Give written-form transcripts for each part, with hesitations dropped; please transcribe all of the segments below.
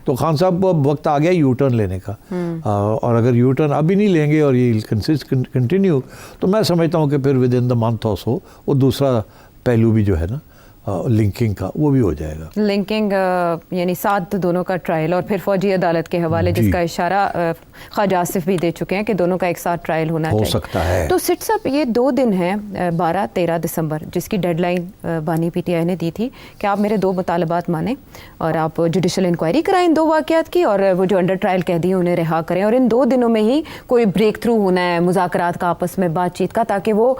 तो खान साहब को अब वक्त आ गया यू टर्न लेने का। और अगर यू टर्न अभी नहीं लेंगे और ये कंटिन्यू, तो मैं समझता हूँ कि फिर विद इन द मंथ और सो वो दूसरा पहलू भी जो है ना लिंकिंग का, वो भी हो जाएगा। लिंकिंग यानी साथ दोनों का ट्रायल और फिर फौजी अदालत के हवाले, जिसका इशारा ख्वाजा आसिफ भी दे चुके हैं कि दोनों का एक साथ ट्रायल होना चाहिए। हो सकता है। तो सिट साहब, ये 2 दिन हैं 12-13 दिसंबर, जिसकी डेडलाइन बानी पीटीआई ने दी थी कि आप मेरे 2 मुतालबात माने और आप जुडिशल इंक्वायरी कराएं इन 2 वाक़यात की, और वो जो अंडर ट्रायल कैदी हैं उन्हें रिहा करें, और इन 2 दिनों में ही कोई ब्रेक थ्रू होना है मुज़ाकरात का, आपस में बातचीत का, ताकि वो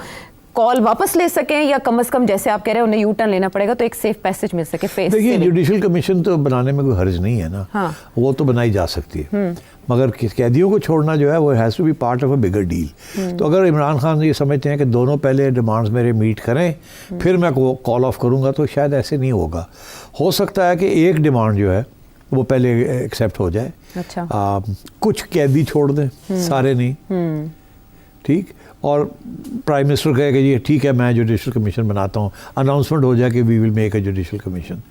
कॉल वापस ले सकें, या कम से कम जैसे आप कह रहे हैं उन्हें यू टर्न लेना पड़ेगा तो एक सेफ पैसेज मिल सके फेस। देखिए, जुडिशल कमीशन तो बनाने में कोई हर्ज नहीं है ना। हाँ। वो तो बनाई जा सकती है, मगर कैदियों को छोड़ना जो है वो has to be part of a bigger deal. तो अगर इमरान खान ये समझते हैं कि दोनों पहले डिमांड्स मेरे मीट करें फिर मैं कॉल ऑफ करूँगा, तो शायद ऐसे नहीं होगा। हो सकता है कि एक डिमांड जो है वो पहले एक्सेप्ट हो जाए। अच्छा। कुछ कैदी छोड़ दें, सारे नहीं, ठीक, और प्राइम मिनिस्टर कहे कि ये ठीक है मैं जुडिशल कमीशन बनाता हूँ, अनाउंसमेंट हो जाए कि we will make a judicial commission.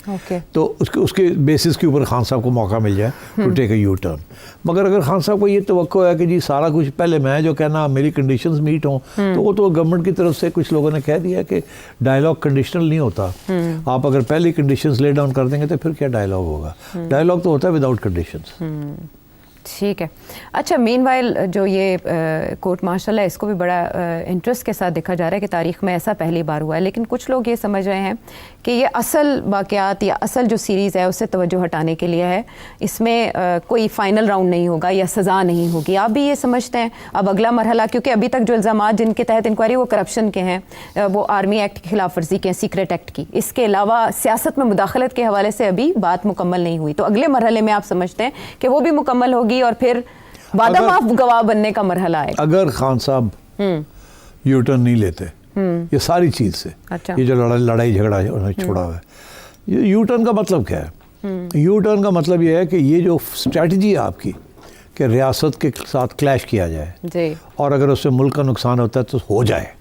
तो उसके बेसिस के ऊपर खान साहब को मौका मिल जाए to take a U turn. मगर अगर खान साहब को ये तवक्को है कि जी सारा कुछ पहले मैं जो कहना मेरी कंडीशंस मीट हों, तो वो तो गवर्नमेंट की तरफ से कुछ लोगों ने कह दिया कि डायलॉग कंडीशनल नहीं होता। आप अगर पहले कंडीशंस ले डाउन कर देंगे तो फिर क्या डायलॉग होगा? डायलॉग तो होता है विदाउट कंडीशंस। ठीक है। अच्छा, मीनवाइल जो ये कोर्ट मार्शल है, इसको भी बड़ा इंटरेस्ट के साथ देखा जा रहा है कि तारीख़ में ऐसा पहली बार हुआ है, लेकिन कुछ लोग ये समझ रहे हैं कि ये असल वाक़यात या असल जो सीरीज़ है उससे तवज्जो हटाने के लिए है, इसमें कोई फ़ाइनल राउंड नहीं होगा या सज़ा नहीं होगी। आप भी ये समझते हैं अब अगला मरहला, क्योंकि अभी तक जो इल्ज़ामात जिनके तहत इंक्वायरी वो करप्शन के हैं, वो आर्मी एक्ट की खिलाफ वर्जी के हैं, सीक्रेट एक्ट की, इसके अलावा सियासत में मुदाखलत के हवाले से अभी बात मुकम्मल नहीं हुई, तो अगले मरहले में आप समझते हैं कि वो भी मुकम्मल होगी और फिर वादा माफ गवाह बनने का मरहला आएगा? अगर खान साहब यू टर्न नहीं लेते ये सारी चीज से, अच्छा। ये जो लड़ाई झगड़ा उन्होंने छोड़ा हुआ है, यू टर्न का मतलब क्या है? यू टर्न का मतलब ये है कि ये जो स्ट्रेटजी है आपकी कि रियासत के साथ क्लैश किया जाए जी, और अगर उससे मुल्क का नुकसान होता है तो हो जाए,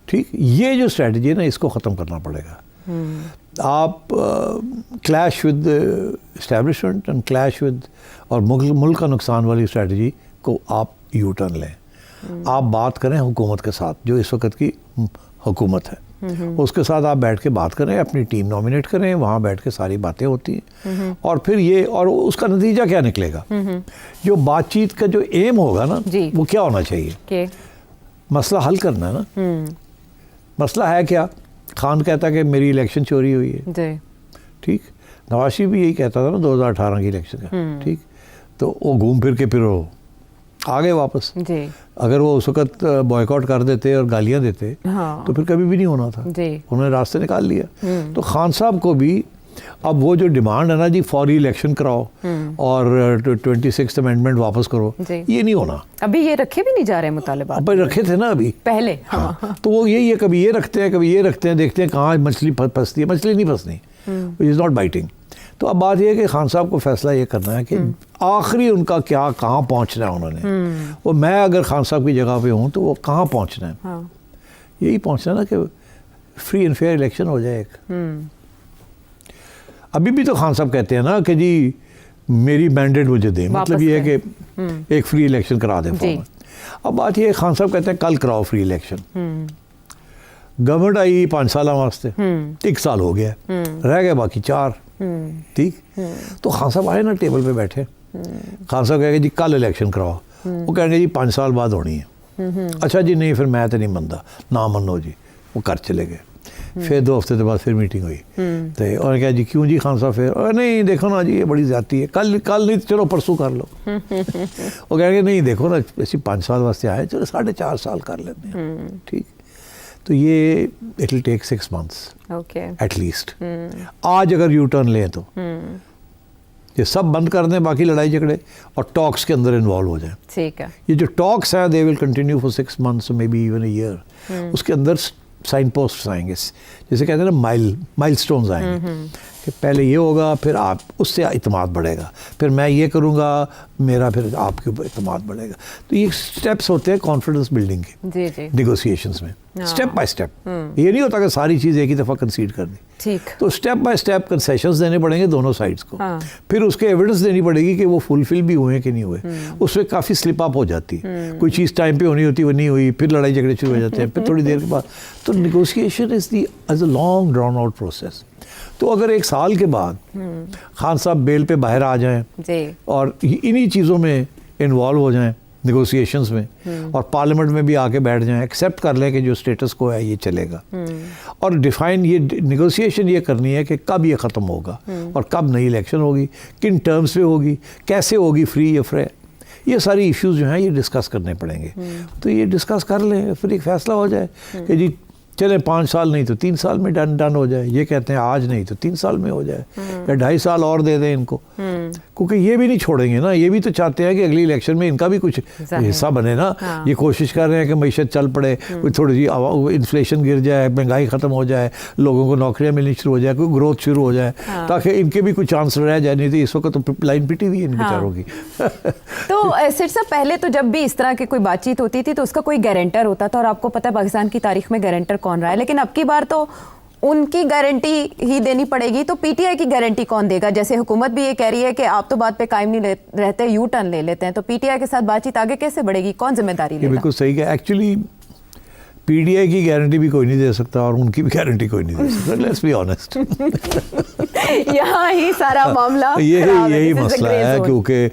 ठीक, ये जो स्ट्रेटजी है ना इसको ख़त्म करना पड़ेगा। आप clash with establishment and clash with और मुल्क का नुकसान वाली स्ट्रेटजी को आप यू टर्न लें। आप बात करें हुकूमत के साथ, जो इस वक्त की हुकूमत है, उसके साथ आप बैठ के बात करें, अपनी टीम नॉमिनेट करें, वहाँ बैठ के सारी बातें होती हैं, और फिर ये, और उसका नतीजा क्या निकलेगा, जो बातचीत का जो एम होगा ना वो क्या होना चाहिए? मसला हल करना है ना। मसला है क्या? खान कहता कि मेरी इलेक्शन चोरी हुई है, ठीक, नवाज शरीफ भी यही कहता था ना 2018 की इलेक्शन का, ठीक, तो वो घूम फिर के फिर वो आ गए वापस जी। अगर वो उस वक्त बॉयकॉट कर देते और गालियां देते तो फिर कभी भी नहीं होना था जी। उन्होंने रास्ते निकाल लिया। तो खान साहब को भी अब वो जो डिमांड है ना जी, फौरी इलेक्शन कराओ और 26th अमेंडमेंट वापस करो, ये नहीं होना। अभी ये रखे भी नहीं जा रहे मुतालबा, अब रखे थे ना अभी पहले, हाँ। तो वो यही है, कभी ये रखते हैं कभी ये रखते हैं, देखते हैं कहाँ मछली फंसती है। मछली नहीं फंसनी, इज नॉट बाइटिंग। तो अब बात यह है कि खान साहब को फैसला ये करना है कि आखिरी उनका क्या, कहाँ पहुँचना है उन्होंने। वो मैं अगर खान साहब की जगह पे हूँ तो वो कहाँ पहुँचना है, हाँ। यही पहुँचना ना कि फ्री एंड फेयर इलेक्शन हो जाए एक। अभी भी तो खान साहब कहते हैं ना कि जी मेरी मैंडेट मुझे दें, मतलब ये है कि एक फ्री इलेक्शन करा दें फॉर्म। अब बात ये है, खान साहब कहते हैं कल कराओ फ्री इलेक्शन। गवर्नमेंट आई 5 साल वास्ते, 1 साल हो गया, रह गए बाकी 4, ठीक। तो खान साहब आए ना टेबल पे बैठे, खान साहब कहेंगे जी कल इलेक्शन कराओ, वो कहेंगे जी 5 साल बाद होनी है। अच्छा जी नहीं, फिर मैं तो नहीं मनता, ना मनो जी, वो कर चले गए। फिर 2 हफ्ते के बाद फिर मीटिंग हुई, तो और क्या जी क्यों जी खान साहब, फिर नहीं देखो ना जी ये बड़ी ज़्यादती है, कल नहीं चलो परसों कर लो। वो कहेंगे नहीं देखो ना ऐसी 5 साल वास्ते आए, चलो 4.5 साल कर लेते हैं, ठीक। तो ये it will take 6 months at least. आज अगर यू टर्न लें तो ये सब बंद कर दें, बाकी लड़ाई झगड़े, और टॉक्स के अंदर इन्वॉल्व हो जाए, ठीक है। ये जो टॉक्स हैं they will continue for 6 months, may be even a year. उसके अंदर साइन पोस्ट आएंगे, जैसे कहते हैं ना माइलस्टोन्स आएंगे कि पहले ये होगा, फिर आप उससे इत्मीनान बढ़ेगा, फिर मैं ये करूँगा, मेरा फिर आपके ऊपर इत्मीनान बढ़ेगा। तो ये स्टेप्स होते हैं कॉन्फिडेंस बिल्डिंग के जी जी निगोशिएशंस में, स्टेप बाय स्टेप। ये नहीं होता कि सारी चीज़ एक ही दफ़ा कंसीड करनी, ठीक। तो स्टेप बाय स्टेप कंसेशंस देने पड़ेंगे दोनों साइड्स को। हाँ। फिर उसके एविडेंस देनी पड़ेगी कि वो फुलफिल भी हुए कि नहीं हुए। उसमें काफ़ी स्लिप अप हो जाती है, कोई चीज़ टाइम पे होनी होती वो नहीं हुई, फिर लड़ाई झगड़े शुरू हो जाते हैं, फिर थोड़ी देर के बाद। तो negotiation is the as a long drawn out process. तो अगर 1 साल के बाद खान साहब बेल पे बाहर आ जाएं जी, और इन्हीं चीज़ों में इन्वॉल्व हो जाएं निगोशिएशंस में, और पार्लियामेंट में भी आके बैठ जाएं, एक्सेप्ट कर लें कि जो स्टेटस को है ये चलेगा, और डिफाइन ये निगोशिएशन ये करनी है कि कब ये ख़त्म होगा और कब नई इलेक्शन होगी, किन टर्म्स पे होगी, कैसे होगी, फ्री या फेयर, ये सारी इश्यूज जो हैं ये डिस्कस करने पड़ेंगे। तो ये डिस्कस कर लें, फिर एक फ़ैसला हो जाए कि जी चले 5 साल नहीं तो 3 साल में डन हो जाए। ये कहते हैं आज नहीं तो 3 साल में हो जाए, या 2.5 साल और दे दें इनको, क्योंकि ये भी नहीं छोड़ेंगे ना, ये भी तो चाहते हैं कि अगली इलेक्शन में इनका भी कुछ हिस्सा बने ना। हाँ। ये कोशिश कर रहे हैं कि मईशत चल पड़े, कोई थोड़ी सी इन्फ्लेशन गिर जाए, महंगाई ख़त्म हो जाए, लोगों को नौकरियाँ मिलनी शुरू हो जाए, कोई ग्रोथ शुरू हो जाए, ताकि इनके भी कुछ चांस रह जाए। नहीं तो इस वक्त तो लाइन पिटी हुई है इन बेचारों की। तो सेठ साहब, पहले तो जब भी इस तरह की कोई बातचीत होती थी तो उसका कोई गारंटर होता था, और आपको पता है पाकिस्तान की तारीख में गारंटर कौन रहा है, लेकिन अब की बार तो उनकी गारंटी ही देनी पड़ेगी। तो पीटीआई की गारंटी कौन देगा? जैसे हुकूमत भी ये कह रही है कि आप तो बात पे कायम नहीं रहते, यू टर्न ले लेते हैं, तो पीटीआई के साथ बातचीत आगे कैसे बढ़ेगी? कौन जिम्मेदारी लेगा? बिल्कुल सही है। एक्चुअली पीडीआई की गारंटी भी कोई नहीं दे सकता और उनकी भी गारंटी कोई नहीं दे सकता, लेट्स बी ऑनेस्ट। यहाँ ही सारा मामला यही मसला है, क्योंकि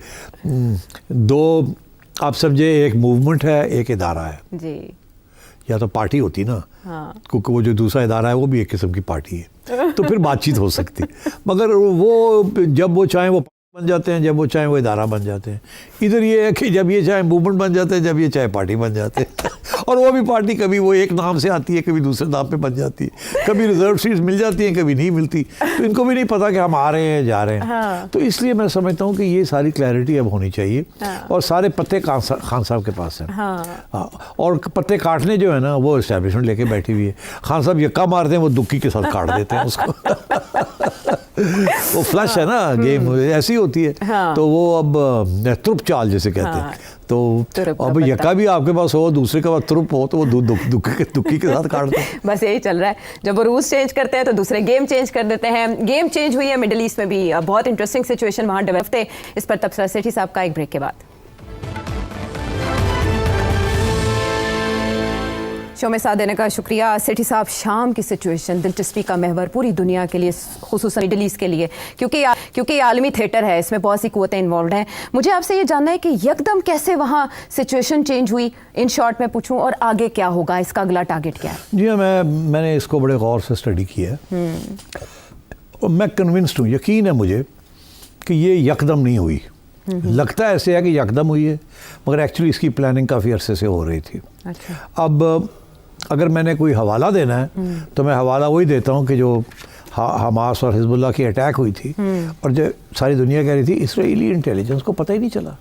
दो आप समझे, एक मूवमेंट है, एक इदारा है जी, या तो पार्टी होती ना, हाँ, क्योंकि वो जो दूसरा इदारा है वो भी एक किस्म की पार्टी है, तो फिर बातचीत हो सकती। मगर वो जब वो चाहें वो बन जाते हैं, जब वो चाहें वो इदारा बन जाते हैं। इधर ये है कि जब ये चाहे मूवमेंट बन जाते हैं, जब ये चाहे पार्टी बन जाते हैं। और वो भी पार्टी कभी वो एक नाम से आती है, कभी दूसरे नाम पे बन जाती है, कभी रिजर्व सीट्स मिल जाती हैं, कभी नहीं मिलती, तो इनको भी नहीं पता कि हम आ रहे हैं जा रहे हैं। हाँ। तो इसलिए मैं समझता हूँ कि ये सारी क्लैरिटी अब होनी चाहिए। हाँ। और सारे पत्ते खान साहब के पास हैं। हाँ। और पत्ते काटने जो है ना वो इस्टेब्लिशमेंट लेके बैठी हुई है। खान साहब यक्का मारते हैं, वो दुक्की के साथ काट देते हैं उसको। वो फ्लश है ना, गेम ऐसी होती है। हाँ। तो वो अब त्रुप चाल जैसे कहते हैं। तो अब यक्का भी आपके पास हो, दूसरे के पास त्रुप हो, तो वो दुक्की के साथ काटते हैं। बस यही चल रहा है, जब वो रूल्स चेंज करते हैं तो दूसरे गेम चेंज कर देते हैं। गेम चेंज हुई है मिडिल ईस्ट में भी, बहुत इंटरेस्टिंग सिचुएशन वहाँ डेवलप थे। इस पर तबसरा सेठी साहब का एक ब्रेक के बाद। शो में साथ देने का शुक्रिया। सेठी साहब, शाम की सिचुएशन दिलचस्पी का महवर पूरी दुनिया के लिए, खुसूसन मिडिल ईस्ट के लिए, क्योंकि आलमी थिएटर है, इसमें बहुत सी कुव्वतें इन्वॉल्व हैं। मुझे आपसे ये जानना है कि यकदम कैसे वहाँ सिचुएशन चेंज हुई, इन शॉर्ट में पूछूं, और आगे क्या होगा, इसका अगला टारगेट क्या है? जी हाँ, मैंने इसको बड़े गौर से स्टडी किया है और मैं कन्विंस्ड हूँ, यकीन है मुझे कि ये यकदम नहीं हुई। लगता है ऐसे है कि यकदम हुई है, मगर एक्चुअली इसकी प्लानिंग काफ़ी अरसे से हो रही थी। अच्छा। अब अगर मैंने कोई हवाला देना है तो मैं हवाला वही देता हूँ कि जो हमास और हिजबुल्लाह की अटैक हुई थी और जो सारी दुनिया कह रही थी, इसराइली इंटेलिजेंस को पता ही नहीं चला।